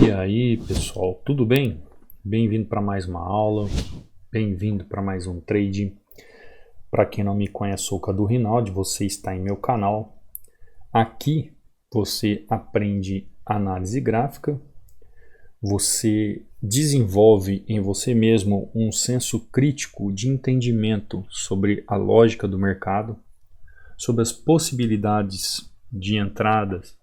E aí, pessoal, tudo bem? Bem-vindo para mais uma aula, bem-vindo para mais um trade. Para quem não me conhece, sou o Cadu Rinaldi, você está em meu canal. Aqui você aprende análise gráfica, você desenvolve em você mesmo um senso crítico de entendimento sobre a lógica do mercado, sobre as possibilidades de entradas,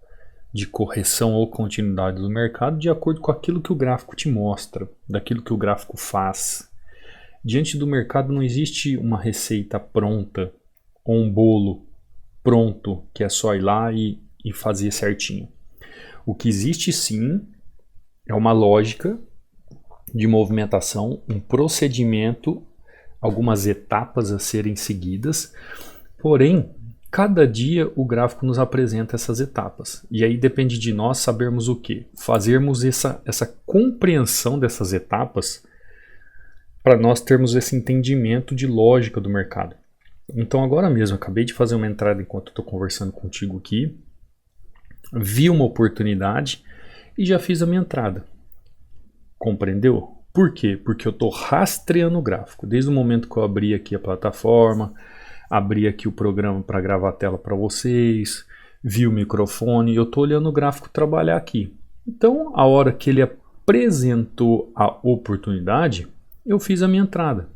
de correção ou continuidade do mercado de acordo com aquilo que o gráfico te mostra, daquilo que o gráfico faz. Diante do mercado não existe uma receita pronta ou um bolo pronto que é só ir lá e fazer certinho. O que existe sim é uma lógica de movimentação, um procedimento, algumas etapas a serem seguidas, porém cada dia o gráfico nos apresenta essas etapas. E aí depende de nós sabermos o quê? Fazermos essa compreensão dessas etapas para nós termos esse entendimento de lógica do mercado. Então agora mesmo, acabei de fazer uma entrada enquanto estou conversando contigo aqui, vi uma oportunidade e já fiz a minha entrada. Compreendeu? Por quê? Porque eu estou rastreando o gráfico. Desde o momento que eu abri aqui a plataforma, abri aqui o programa para gravar a tela para vocês, vi o microfone, eu estou olhando o gráfico trabalhar aqui. Então, a hora que ele apresentou a oportunidade, eu fiz a minha entrada.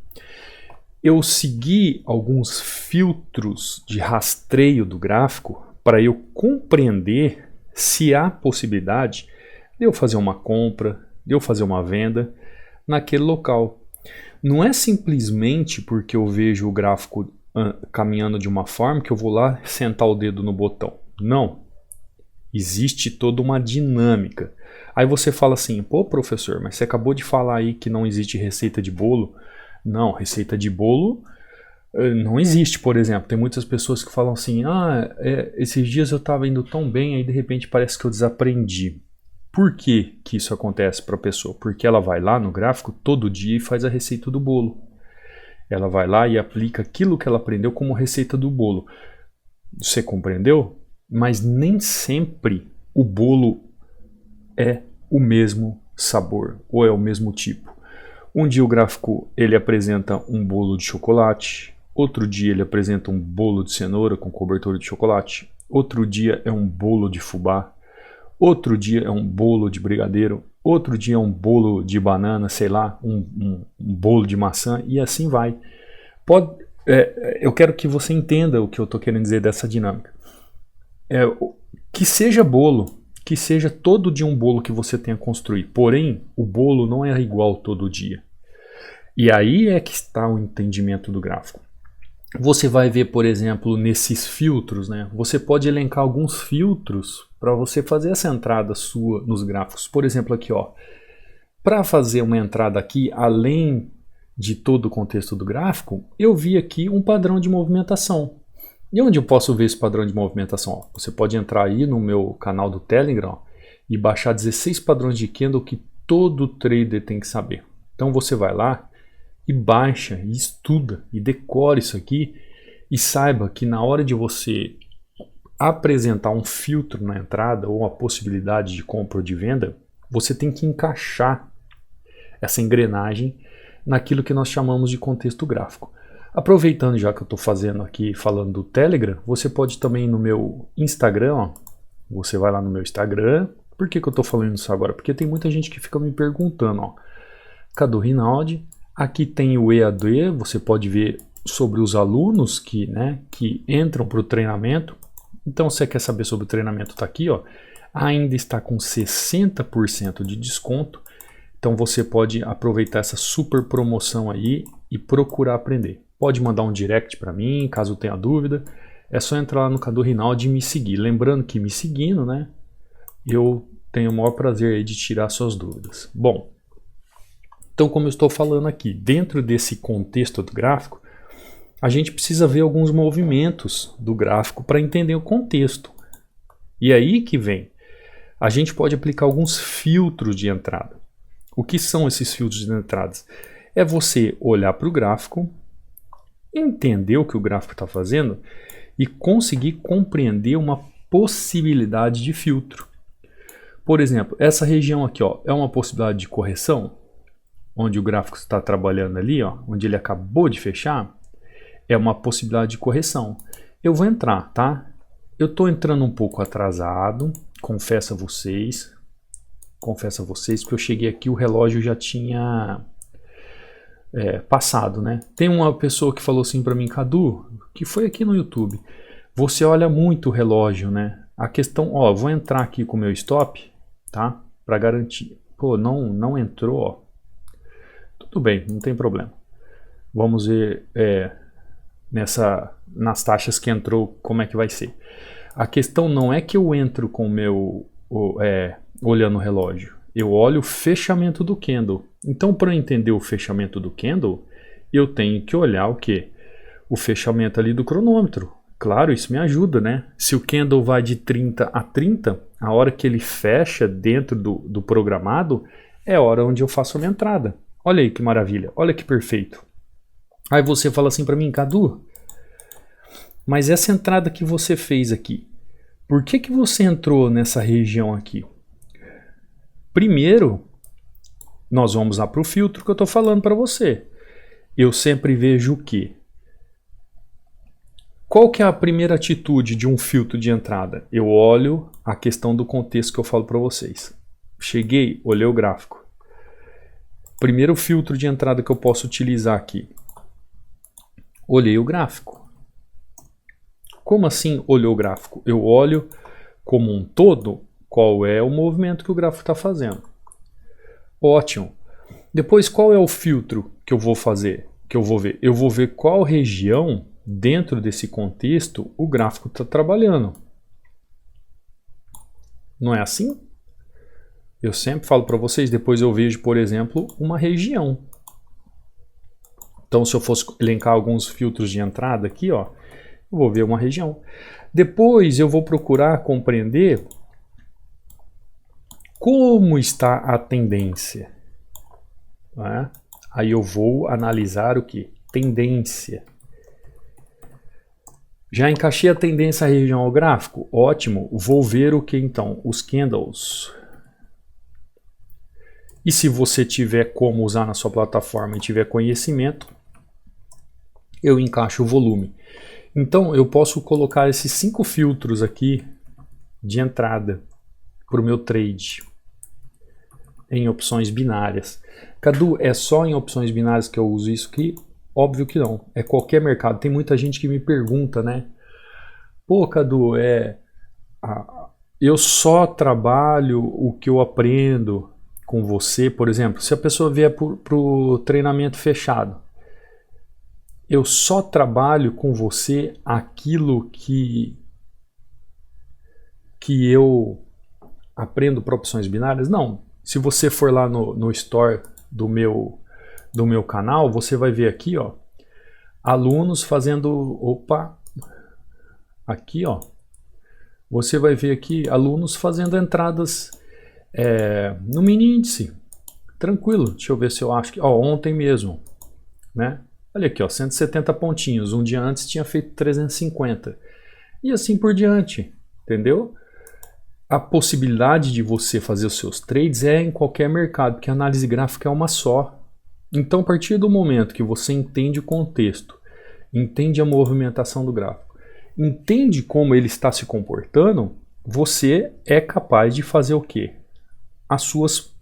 Eu segui alguns filtros de rastreio do gráfico para eu compreender se há possibilidade de eu fazer uma compra, de eu fazer uma venda naquele local. Não é simplesmente porque eu vejo o gráfico caminhando de uma forma que eu vou lá sentar o dedo no botão. Não. Existe toda uma dinâmica. Aí você fala assim, pô professor, mas você acabou de falar aí que não existe receita de bolo. Não, receita de bolo não existe, por exemplo. Tem muitas pessoas que falam assim, esses dias eu estava indo tão bem, aí de repente parece que eu desaprendi. Por que que isso acontece para a pessoa? Porque ela vai lá no gráfico todo dia e faz a receita do bolo. Ela vai lá e aplica aquilo que ela aprendeu como receita do bolo. Você compreendeu? Mas nem sempre o bolo é o mesmo sabor ou é o mesmo tipo. Um dia o gráfico ele apresenta um bolo de chocolate, outro dia ele apresenta um bolo de cenoura com cobertura de chocolate, outro dia é um bolo de fubá, outro dia é um bolo de brigadeiro, outro dia é um bolo de banana, sei lá, um bolo de maçã e assim vai. Eu quero que você entenda o que eu estou querendo dizer dessa dinâmica. Que seja bolo, que seja todo dia um bolo que você tenha construído, porém o bolo não é igual todo dia. E aí é que está o entendimento do gráfico. Você vai ver, por exemplo, nesses filtros, né? Você pode elencar alguns filtros para você fazer essa entrada sua nos gráficos. Por exemplo, aqui, ó, para fazer uma entrada aqui, além de todo o contexto do gráfico, eu vi aqui um padrão de movimentação. E onde eu posso ver esse padrão de movimentação? Você pode entrar aí no meu canal do Telegram e baixar 16 padrões de candle que todo trader tem que saber. Então você vai lá e baixa, e estuda, e decore isso aqui e saiba que na hora de você apresentar um filtro na entrada ou a possibilidade de compra ou de venda, você tem que encaixar essa engrenagem naquilo que nós chamamos de contexto gráfico. Aproveitando já que eu estou fazendo aqui, falando do Telegram, você pode também no meu Instagram, ó, você vai lá no meu Instagram. Por que eu estou falando isso agora? Porque tem muita gente que fica me perguntando, ó, Cadu Rinaldi, aqui tem o EAD, você pode ver sobre os alunos que entram para o treinamento. Então, se você quer saber sobre o treinamento, está aqui, ó, ainda está com 60% de desconto. Então você pode aproveitar essa super promoção aí e procurar aprender. Pode mandar um direct para mim, caso tenha dúvida. É só entrar lá no Cadu Rinaldi e me seguir. Lembrando que me seguindo, né, eu tenho o maior prazer aí de tirar suas dúvidas. Bom, então como eu estou falando aqui, dentro desse contexto do gráfico, a gente precisa ver alguns movimentos do gráfico para entender o contexto. E aí que vem. A gente pode aplicar alguns filtros de entrada. O que são esses filtros de entradas? É você olhar para o gráfico, entender o que o gráfico está fazendo e conseguir compreender uma possibilidade de filtro. Por exemplo, essa região aqui, ó, é uma possibilidade de correção, onde o gráfico está trabalhando ali, ó, onde ele acabou de fechar, é uma possibilidade de correção. Eu vou entrar, tá? Eu estou entrando um pouco atrasado, confesso a vocês, porque eu cheguei aqui, o relógio já tinha passado, né? Tem uma pessoa que falou assim para mim, Cadu, que foi aqui no YouTube, você olha muito o relógio, né? A questão, ó, vou entrar aqui com o meu stop, tá? Para garantir. Pô, não entrou, ó. Tudo bem, não tem problema. Vamos ver nas taxas que entrou, como é que vai ser. A questão não é que eu entro com o meu olhando o relógio. Eu olho o fechamento do candle. Então, para eu entender o fechamento do candle, eu tenho que olhar o quê? O fechamento ali do cronômetro. Claro, isso me ajuda, né? Se o candle vai de 30 a 30, a hora que ele fecha dentro do programado, é a hora onde eu faço a minha entrada. Olha aí que maravilha, olha que perfeito. Aí você fala assim para mim, Cadu, mas essa entrada que você fez aqui, por que você entrou nessa região aqui? Primeiro, nós vamos lá para o filtro que eu estou falando para você. Eu sempre vejo o quê? Qual que é a primeira atitude de um filtro de entrada? Eu olho a questão do contexto que eu falo para vocês. Cheguei, olhei o gráfico. Primeiro filtro de entrada que eu posso utilizar aqui. Olhei o gráfico. Como assim olhou o gráfico? Eu olho como um todo qual é o movimento que o gráfico está fazendo. Ótimo. Depois, qual é o filtro que eu vou fazer? Que eu vou ver? Eu vou ver qual região dentro desse contexto o gráfico está trabalhando. Não é assim? Eu sempre falo para vocês, depois eu vejo, por exemplo, uma região. Então, se eu fosse elencar alguns filtros de entrada aqui, ó, eu vou ver uma região. Depois eu vou procurar compreender como está a tendência. Né? Aí eu vou analisar o que? Tendência. Já encaixei a tendência à região ao gráfico? Ótimo. Vou ver o que então? Os candles. E se você tiver como usar na sua plataforma e tiver conhecimento, eu encaixo o volume. Então eu posso colocar esses 5 filtros aqui de entrada para o meu trade em opções binárias. Cadu, é só em opções binárias que eu uso isso aqui? Óbvio que não. É qualquer mercado. Tem muita gente que me pergunta, né? Pô, Cadu, eu só trabalho o que eu aprendo com você. Por exemplo, se a pessoa vier para o treinamento fechado, eu só trabalho com você aquilo que eu aprendo para opções binárias? Não. Se você for lá no store do meu canal, você vai ver aqui, ó, alunos fazendo, aqui, ó, você vai ver aqui alunos fazendo entradas no mini índice, tranquilo. Deixa eu ver se eu acho que, ó, ontem mesmo, né? Olha aqui, ó, 170 pontinhos. Um dia antes tinha feito 350 e assim por diante, entendeu? A possibilidade de você fazer os seus trades é em qualquer mercado, porque a análise gráfica é uma só. Então, a partir do momento que você entende o contexto, entende a movimentação do gráfico, entende como ele está se comportando, você é capaz de fazer o quê? As suas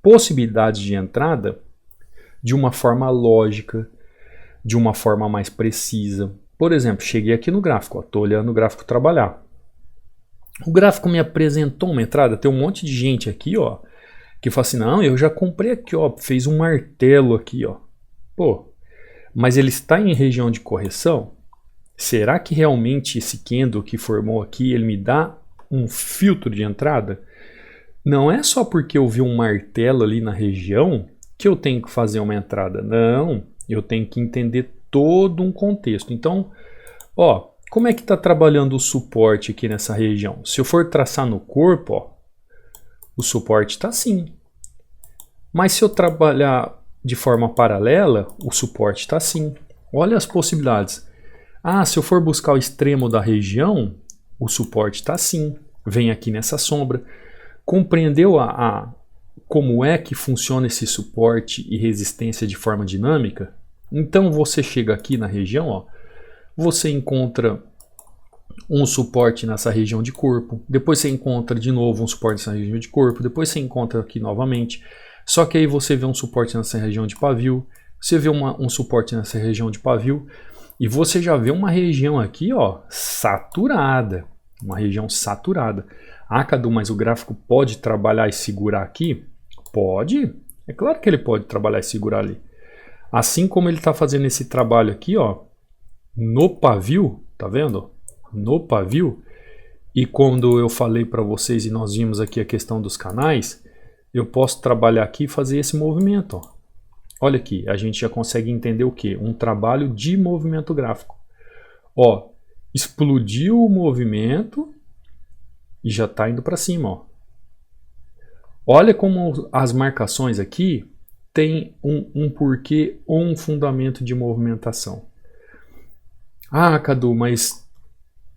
possibilidades de entrada de uma forma lógica, de uma forma mais precisa. Por exemplo, cheguei aqui no gráfico, estou olhando o gráfico trabalhar. O gráfico me apresentou uma entrada, tem um monte de gente aqui, ó, que fala assim, não, eu já comprei aqui, ó, fez um martelo aqui, ó. Pô, mas ele está em região de correção? Será que realmente esse candle que formou aqui, ele me dá um filtro de entrada? Não é só porque eu vi um martelo ali na região que eu tenho que fazer uma entrada. Não, eu tenho que entender todo um contexto. Então, ó, como é que está trabalhando o suporte aqui nessa região? Se eu for traçar no corpo, ó, o suporte está assim. Mas se eu trabalhar de forma paralela, o suporte está assim. Olha as possibilidades. Ah, se eu for buscar o extremo da região, o suporte está assim. Vem aqui nessa sombra. Compreendeu como é que funciona esse suporte e resistência de forma dinâmica? Então você chega aqui na região, ó, você encontra um suporte nessa região de corpo, depois você encontra de novo um suporte nessa região de corpo, depois você encontra aqui novamente, só que aí você vê um suporte nessa região de pavio, você vê um suporte nessa região de pavio, e você já vê uma região aqui, ó, saturada, uma região saturada. Ah, Cadu, mas o gráfico pode trabalhar e segurar aqui? Pode, é claro que ele pode trabalhar e segurar ali. Assim como ele está fazendo esse trabalho aqui, ó, no pavio, tá vendo? No pavio. E quando eu falei para vocês e nós vimos aqui a questão dos canais, eu posso trabalhar aqui e fazer esse movimento, ó. Olha aqui, a gente já consegue entender o que? Um trabalho de movimento gráfico. Ó, explodiu o movimento e já está indo para cima, ó. Olha como as marcações aqui têm um porquê ou um fundamento de movimentação. Ah, Cadu, mas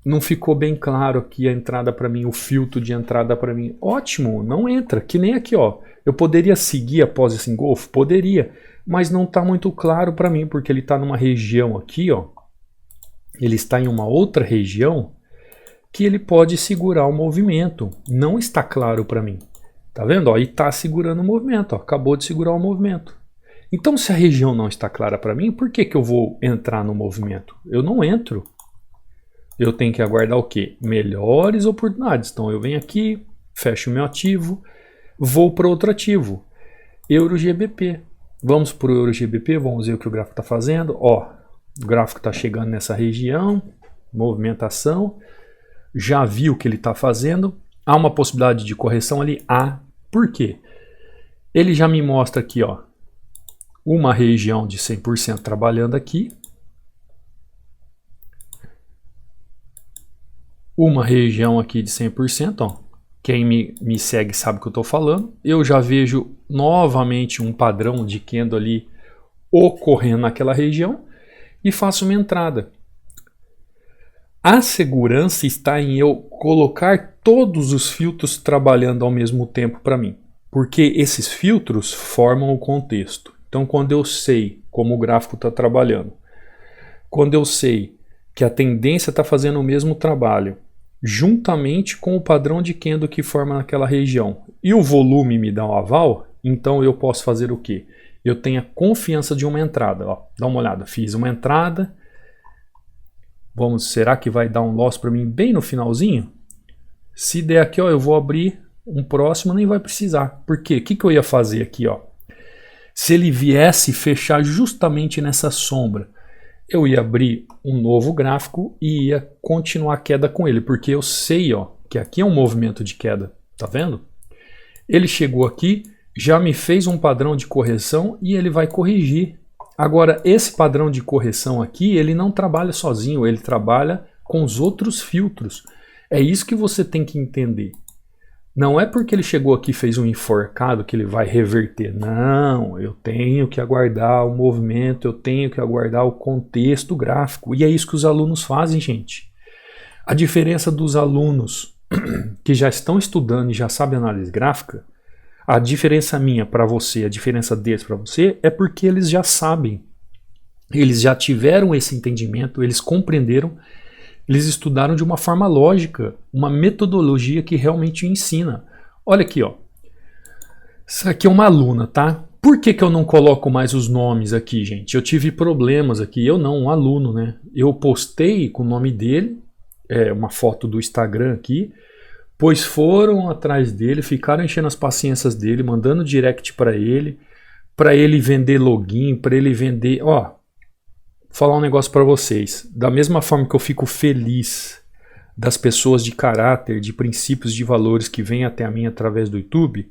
não ficou bem claro aqui a entrada para mim, o filtro de entrada para mim. Ótimo, não entra, que nem aqui, ó. Eu poderia seguir após esse engolfo? Poderia, mas não está muito claro para mim, porque ele está numa região aqui, ó. Ele está em uma outra região que ele pode segurar o movimento. Não está claro para mim. Tá vendo? Ó, e está segurando o movimento, ó. Acabou de segurar o movimento. Então, se a região não está clara para mim, por que que eu vou entrar no movimento? Eu não entro. Eu tenho que aguardar o quê? Melhores oportunidades. Então, eu venho aqui, fecho o meu ativo, vou para outro ativo. EuroGBP. Vamos para o EuroGBP, vamos ver o que o gráfico está fazendo. Ó, o gráfico está chegando nessa região, movimentação. Já vi o que ele está fazendo. Há uma possibilidade de correção ali? Há. Por quê? Ele já me mostra aqui, ó, uma região de 100% trabalhando aqui. Uma região aqui de 100%, ó. Quem me segue sabe o que eu estou falando. Eu já vejo novamente um padrão de candle ali ocorrendo naquela região e faço uma entrada. A segurança está em eu colocar todos os filtros trabalhando ao mesmo tempo para mim, porque esses filtros formam o contexto. Então, quando eu sei como o gráfico está trabalhando, quando eu sei que a tendência está fazendo o mesmo trabalho, juntamente com o padrão de candle que forma naquela região, e o volume me dá um aval, então eu posso fazer o quê? Eu tenho a confiança de uma entrada. Ó, dá uma olhada, fiz uma entrada. Vamos, será que vai dar um loss para mim bem no finalzinho? Se der aqui, ó, eu vou abrir um próximo, nem vai precisar. Por quê? O que eu ia fazer aqui, ó? Se ele viesse fechar justamente nessa sombra, eu ia abrir um novo gráfico e ia continuar a queda com ele, porque eu sei, ó, que aqui é um movimento de queda, tá vendo? Ele chegou aqui, já me fez um padrão de correção e ele vai corrigir. Agora, esse padrão de correção aqui, ele não trabalha sozinho, ele trabalha com os outros filtros. É isso que você tem que entender. Não é porque ele chegou aqui e fez um enforcado que ele vai reverter. Não, eu tenho que aguardar o movimento, eu tenho que aguardar o contexto gráfico. E é isso que os alunos fazem, gente. A diferença dos alunos que já estão estudando e já sabem análise gráfica, a diferença minha para você, a diferença deles para você, é porque eles já sabem. Eles já tiveram esse entendimento, eles compreenderam. Eles estudaram de uma forma lógica, uma metodologia que realmente ensina. Olha aqui, ó. Isso aqui é uma aluna, tá? Por que eu não coloco mais os nomes aqui, gente? Eu tive problemas aqui. Eu não, um aluno, né? Eu postei com o nome dele, uma foto do Instagram aqui, pois foram atrás dele, ficaram enchendo as paciências dele, mandando direct para ele vender login, para ele vender... Ó, falar um negócio para vocês. Da mesma forma que eu fico feliz das pessoas de caráter, de princípios, de valores que vêm até a mim através do YouTube,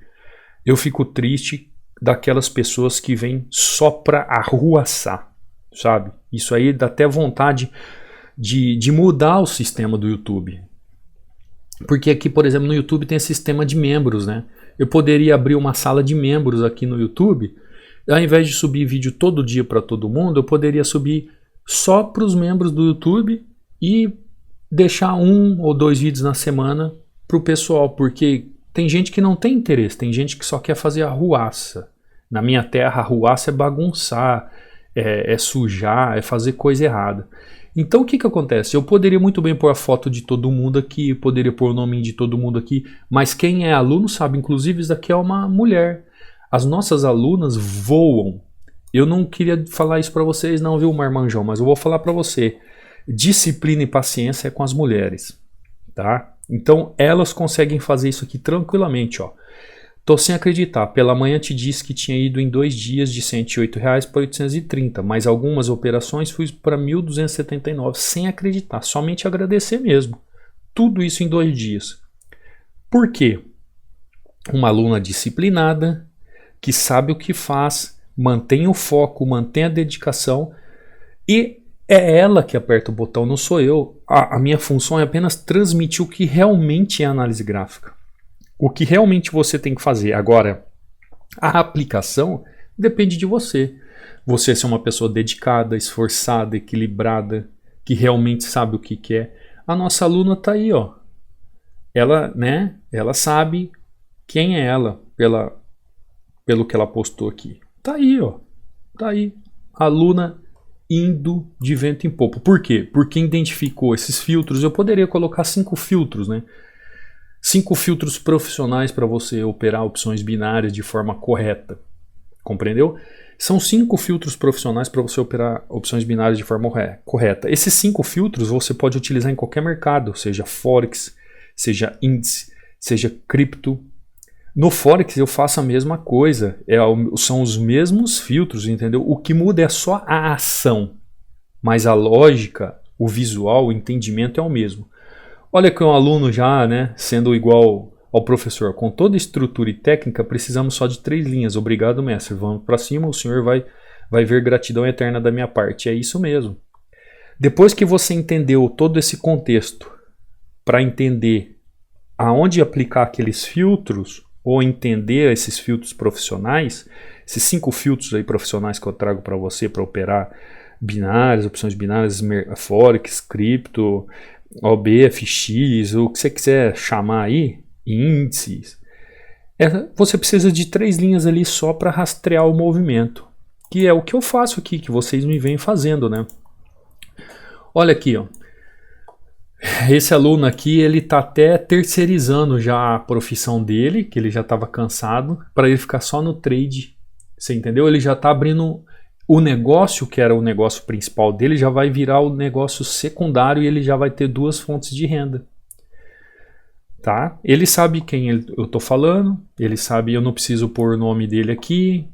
eu fico triste daquelas pessoas que vêm só para arruaçar, sabe? Isso aí dá até vontade de mudar o sistema do YouTube. Porque aqui, por exemplo, no YouTube tem esse sistema de membros, né? Eu poderia abrir uma sala de membros aqui no YouTube. Ao invés de subir vídeo todo dia para todo mundo, eu poderia subir só para os membros do YouTube e deixar 1 ou 2 vídeos na semana para o pessoal, porque Tem gente que não tem interesse, tem gente que só quer fazer arruaça. Na minha terra, arruaça é bagunçar, é sujar, é fazer coisa errada. Então o que acontece? Eu poderia muito bem pôr a foto de todo mundo aqui, poderia pôr o nome de todo mundo aqui, mas quem é aluno sabe, inclusive isso daqui é uma mulher. As nossas alunas voam. Eu não queria falar isso para vocês não, viu, Marmanjão, mas eu vou falar para você. Disciplina e paciência é com as mulheres, tá? Então elas conseguem fazer isso aqui tranquilamente, ó. Tô sem acreditar, pela manhã te disse que tinha ido em 2 dias de R$108 para 830, mas algumas operações fui para 1.279, sem acreditar, somente agradecer mesmo. Tudo isso em 2 dias. Por quê? Uma aluna disciplinada, que sabe o que faz, mantém o foco, mantém a dedicação e é ela que aperta o botão, não sou eu. A minha função é apenas transmitir o que realmente é análise gráfica. O que realmente você tem que fazer. Agora, a aplicação depende de você. Você ser uma pessoa dedicada, esforçada, equilibrada, que realmente sabe o que quer. A nossa aluna está aí, ó. Ela sabe quem é ela pelo que ela postou aqui. Tá aí, ó. Tá aí. Aluna indo de vento em popa. Por quê? Porque identificou esses filtros. Eu poderia colocar 5 filtros, né? 5 filtros profissionais para você operar opções binárias de forma correta. Compreendeu? São 5 filtros profissionais para você operar opções binárias de forma correta. Esses 5 filtros você pode utilizar em qualquer mercado, seja Forex, seja índice, seja cripto. No Forex eu faço a mesma coisa, são os mesmos filtros, entendeu? O que muda é só a ação, mas a lógica, o visual, o entendimento é o mesmo. Olha que um aluno já, né, sendo igual ao professor, com toda estrutura e técnica, precisamos só de 3 linhas. Obrigado, mestre. Vamos para cima, o senhor vai ver gratidão eterna da minha parte. É isso mesmo. Depois que você entendeu todo esse contexto, para entender aonde aplicar aqueles filtros, ou entender esses filtros profissionais, esses 5 filtros aí profissionais que eu trago para você para operar binárias, opções binárias, Forex, cripto, OB, FX, o que você quiser chamar aí, índices, você precisa de 3 linhas ali só para rastrear o movimento, que é o que eu faço aqui, que vocês me vêm fazendo, né? Olha aqui, ó. Esse aluno aqui, ele tá até terceirizando já a profissão dele, que ele já estava cansado, para ele ficar só no trade, você entendeu? Ele já tá abrindo o negócio, que era o negócio principal dele, já vai virar o negócio secundário e ele já vai ter 2 fontes de renda. Tá? Ele sabe quem eu tô falando, ele sabe, eu não preciso pôr o nome dele aqui.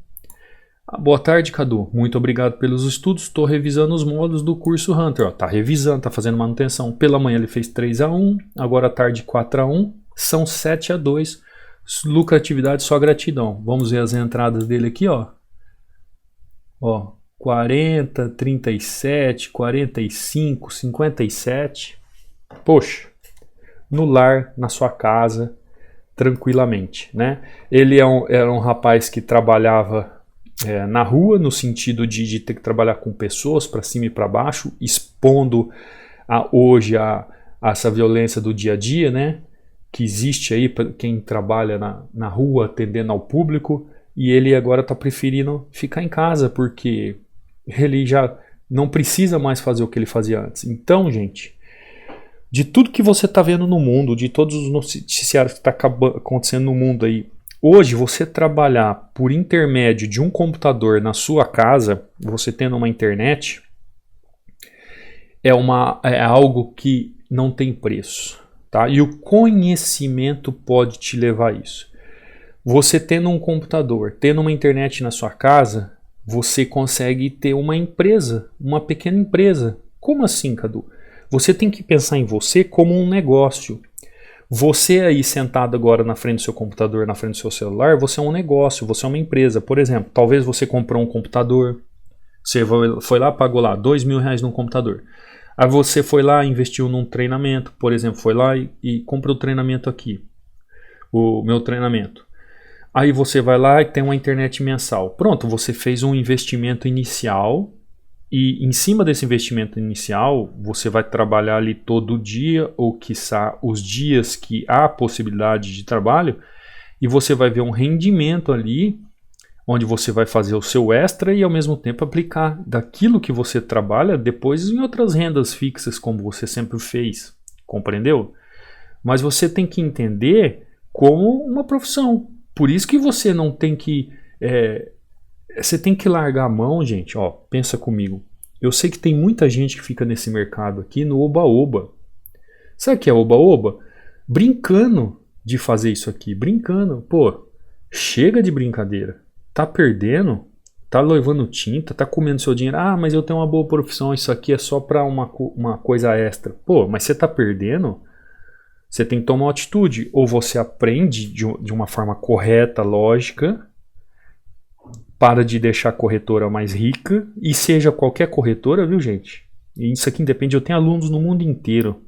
Boa tarde, Cadu. Muito obrigado pelos estudos. Estou revisando os módulos do curso Hunter. Tá revisando, tá fazendo manutenção. Pela manhã ele fez 3-1, agora à tarde 4-1, são 7-2. Lucratividade, só gratidão. Vamos ver as entradas dele aqui, ó. Ó, 40, 37, 45, 57. Poxa, no lar, na sua casa, tranquilamente, né? Ele era um rapaz que trabalhava na rua, no sentido de ter que trabalhar com pessoas para cima e para baixo, expondo hoje essa violência do dia a dia, né? Que existe aí para quem trabalha na rua, atendendo ao público, e ele agora está preferindo ficar em casa, porque ele já não precisa mais fazer o que ele fazia antes. Então, gente, de tudo que você está vendo no mundo, de todos os noticiários que está acontecendo no mundo aí, hoje você trabalhar por intermédio de um computador na sua casa, você tendo uma internet, é algo que não tem preço, tá? E o conhecimento pode te levar a isso. Você tendo um computador, tendo uma internet na sua casa, você consegue ter uma empresa, uma pequena empresa. Como assim, Cadu? Você tem que pensar em você como um negócio. Você aí sentado agora na frente do seu computador, na frente do seu celular, você é um negócio, você é uma empresa. Por exemplo, talvez você comprou um computador, você foi lá, pagou lá R$2.000 num computador. Aí você foi lá, investiu num treinamento, por exemplo, foi lá e comprou o treinamento aqui, o meu treinamento. Aí você vai lá e tem uma internet mensal. Pronto, você fez um investimento inicial e em cima desse investimento inicial você vai trabalhar ali todo dia ou quiçá os dias que há possibilidade de trabalho e você vai ver um rendimento ali, onde você vai fazer o seu extra e ao mesmo tempo aplicar daquilo que você trabalha depois em outras rendas fixas, como você sempre fez, compreendeu? Mas você tem que entender como uma profissão. Por isso que você não tem que... você tem que largar a mão, gente. Ó, pensa comigo. Eu sei que tem muita gente que fica nesse mercado aqui no oba-oba. Sabe o que é oba-oba? Brincando de fazer isso aqui. Brincando. Pô, chega de brincadeira. Tá perdendo, tá levando tinta, tá comendo seu dinheiro. Ah, mas eu tenho uma boa profissão, isso aqui é só para uma coisa extra. Pô, mas você tá perdendo, você tem que tomar uma atitude. Ou você aprende de uma forma correta, lógica, para de deixar a corretora mais rica, e seja qualquer corretora, viu, gente? E isso aqui independe, eu tenho alunos no mundo inteiro.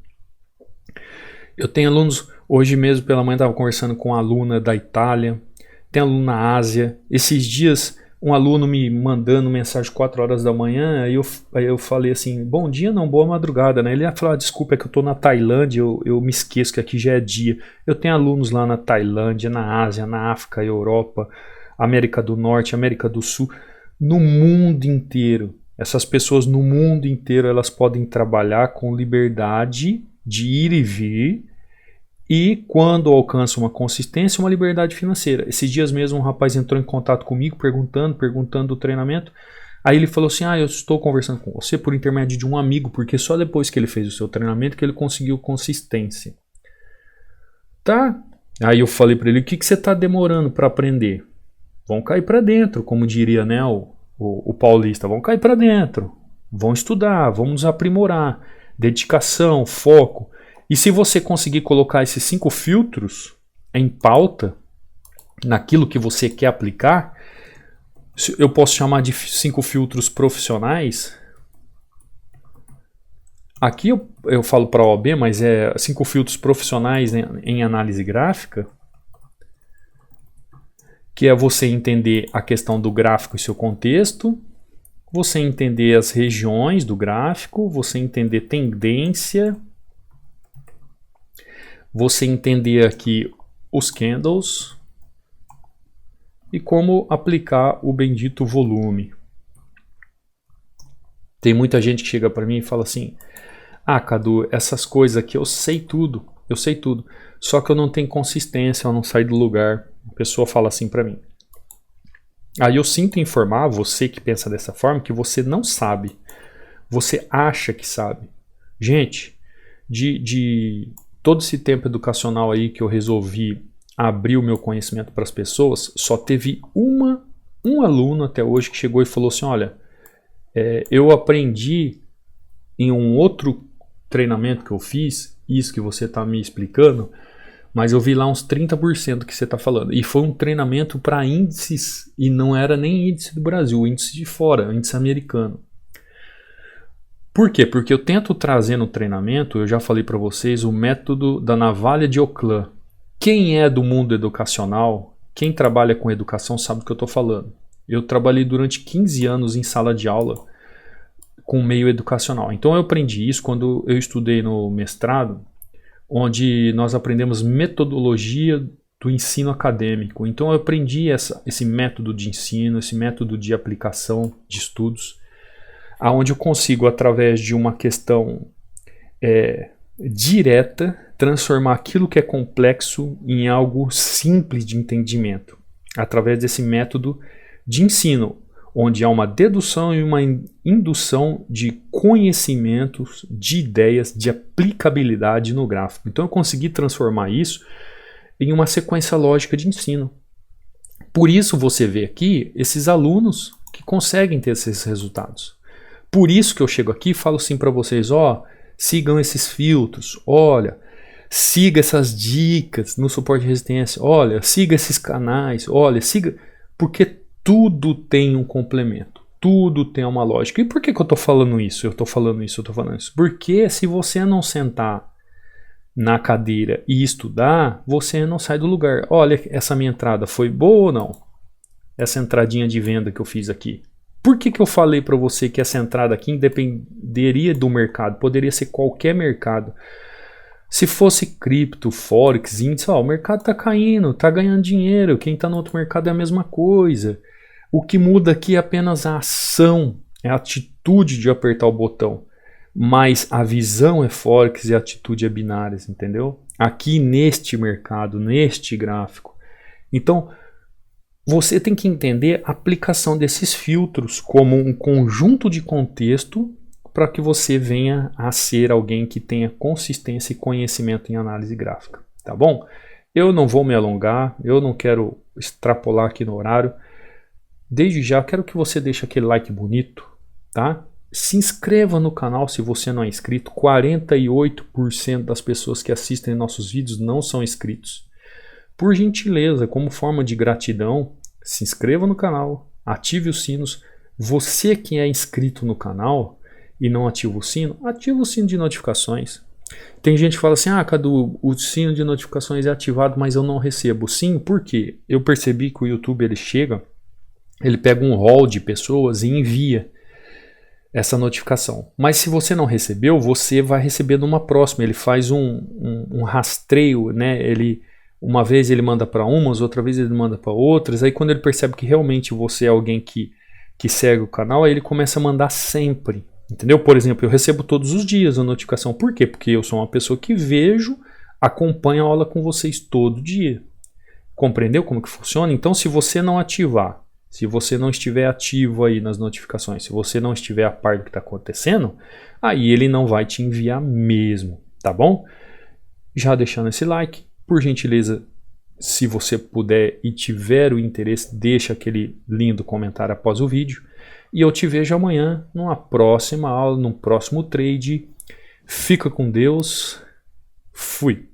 Eu tenho alunos, hoje mesmo pela manhã estava conversando com uma aluna da Itália, tem aluno na Ásia. Esses dias, um aluno me mandando mensagem 4 horas da manhã, aí eu falei assim, bom dia não, boa madrugada, né? Ele ia falar, desculpa, é que eu estou na Tailândia, eu me esqueço que aqui já é dia. Eu tenho alunos lá na Tailândia, na Ásia, na África, Europa, América do Norte, América do Sul, no mundo inteiro. Essas pessoas no mundo inteiro, elas podem trabalhar com liberdade de ir e vir, e quando alcança uma consistência, uma liberdade financeira. Esses dias mesmo um rapaz entrou em contato comigo perguntando do treinamento. Aí ele falou assim, eu estou conversando com você por intermédio de um amigo, porque só depois que ele fez o seu treinamento que ele conseguiu consistência. Tá? Aí eu falei para ele, o que você está demorando para aprender? Vão cair para dentro, como diria, né, o paulista, vão cair para dentro, vão estudar, vamos aprimorar, dedicação, foco. E se você conseguir colocar esses 5 filtros em pauta, naquilo que você quer aplicar, eu posso chamar de 5 filtros profissionais. Aqui eu falo para a OAB, mas é 5 filtros profissionais em análise gráfica, que é você entender a questão do gráfico e seu contexto, você entender as regiões do gráfico, você entender tendência, você entender aqui os candles e como aplicar o bendito volume. Tem muita gente que chega para mim e fala assim, Cadu, essas coisas aqui eu sei tudo, só que eu não tenho consistência, eu não saio do lugar. A pessoa fala assim para mim. Aí eu sinto informar você que pensa dessa forma que você não sabe, você acha que sabe. Gente, de todo esse tempo educacional aí que eu resolvi abrir o meu conhecimento para as pessoas, só teve um aluno até hoje que chegou e falou assim, olha, eu aprendi em um outro treinamento que eu fiz, isso que você está me explicando, mas eu vi lá uns 30% que você está falando. E foi um treinamento para índices, e não era nem índice do Brasil, índice de fora, índice americano. Por quê? Porque eu tento trazer no treinamento, eu já falei para vocês, o método da navalha de Ockham. Quem é do mundo educacional, quem trabalha com educação sabe do que eu estou falando. Eu trabalhei durante 15 anos em sala de aula com meio educacional. Então eu aprendi isso quando eu estudei no mestrado, onde nós aprendemos metodologia do ensino acadêmico. Então eu aprendi esse método de ensino, esse método de aplicação de estudos, aonde eu consigo, através de uma questão direta, transformar aquilo que é complexo em algo simples de entendimento, através desse método de ensino, onde há uma dedução e uma indução de conhecimentos, de ideias, de aplicabilidade no gráfico. Então eu consegui transformar isso em uma sequência lógica de ensino. Por isso você vê aqui esses alunos que conseguem ter esses resultados. Por isso que eu chego aqui e falo assim para vocês, sigam esses filtros, olha, siga essas dicas no suporte de resistência, olha, siga esses canais, olha, siga, porque tudo tem um complemento, tudo tem uma lógica. E por que eu estou falando isso? Eu estou falando isso. Porque se você não sentar na cadeira e estudar, você não sai do lugar. Olha, essa minha entrada foi boa ou não? Essa entradinha de venda que eu fiz aqui. Por que eu falei para você que essa entrada aqui independeria do mercado? Poderia ser qualquer mercado. Se fosse cripto, forex, índice, ó, o mercado está caindo, está ganhando dinheiro, quem está no outro mercado é a mesma coisa. O que muda aqui é apenas a ação, é a atitude de apertar o botão. Mas a visão é forex e a atitude é binárias, entendeu? Aqui neste mercado, neste gráfico. Então, você tem que entender a aplicação desses filtros como um conjunto de contexto para que você venha a ser alguém que tenha consistência e conhecimento em análise gráfica, tá bom? Eu não vou me alongar, eu não quero extrapolar aqui no horário. Desde já, quero que você deixe aquele like bonito, tá? Se inscreva no canal se você não é inscrito. 48% das pessoas que assistem nossos vídeos não são inscritos. Por gentileza, como forma de gratidão, se inscreva no canal, ative os sinos. Você que é inscrito no canal e não ativa o sino, ativa o sino de notificações. Tem gente que fala assim, Cadu, o sino de notificações é ativado, mas eu não recebo. Sim, por quê? Eu percebi que o YouTube ele pega um rol de pessoas e envia essa notificação. Mas se você não recebeu, você vai receber numa próxima. Ele faz um rastreio, né? Uma vez ele manda para umas, outra vez ele manda para outras. Aí quando ele percebe que realmente você é alguém que segue o canal, aí ele começa a mandar sempre. Entendeu? Por exemplo, eu recebo todos os dias a notificação. Por quê? Porque eu sou uma pessoa que acompanho a aula com vocês todo dia. Compreendeu como que funciona? Então, se você não ativar, se você não estiver ativo aí nas notificações, se você não estiver a par do que está acontecendo, aí ele não vai te enviar mesmo, tá bom? Já deixando esse like, por gentileza, se você puder e tiver o interesse, deixa aquele lindo comentário após o vídeo. E eu te vejo amanhã numa próxima aula, num próximo trade. Fica com Deus. Fui.